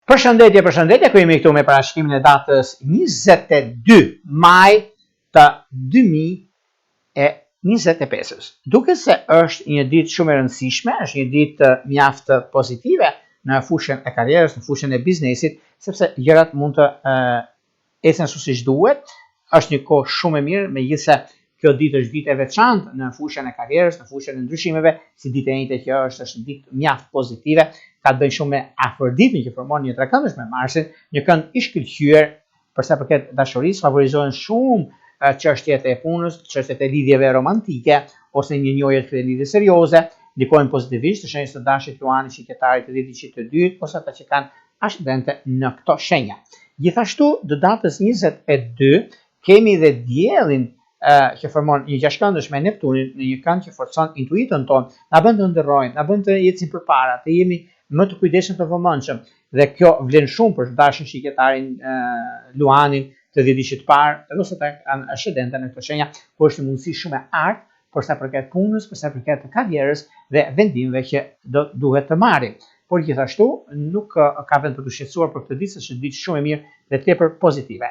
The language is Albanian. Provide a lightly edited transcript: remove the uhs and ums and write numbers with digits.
Përshëndetje, ku jemi këtu me parashikrimin e datës 22 maj të 2025. Duke se është një ditë shumë e rëndësishme, është një ditë mjaft pozitive në fushën e karrierës, në fushën e biznesit, sepse gjërat mund të ecën ashtu siç duhet. Është një kohë shumë e mirë, megjithëse kjo ditë është ditë e veçantë në fushën e karrierës, në fushën e ndryshimeve, si ditë e njëjtë që është një ditë mjaft pozitive, ka të bëjë shumë me Afroditën që formon një trekëndësh me Marsin, një kënd i shkëlqyer për sa përket dashurisë, favorizohen shumë çështjet e punës, çështjet e lidhjeve romantike ose një njohje të lidhje serioze, ndikojnë pozitivisht të shenjës së dashit luani shqiptarit të ditë të dytë ose ata që kanë ascendente në këto shenja. Gjithashtu, dë datës 22 kemi dhe diellin që formon një gjashtkëndësh me Neptunin në një kënd që forcon intuitën tonë, na bën të ndërrojmë, na bën të ecim përpara, të jemi më të kujdesshëm të vëmendshëm. Dhe kjo vlen shumë për dashën shqiptarin luanin të ditësh të parë, ose ata kanë ascendente në këto shenja, ku është një mundësi shumë e artë për sa përket punës, për sa përket karrierës dhe vendimeve që do duhet të marrim. Por gjithashtu nuk ka vend për të shqetësuar për këtë ditë, është një ditë shumë e mirë dhe tepër pozitive.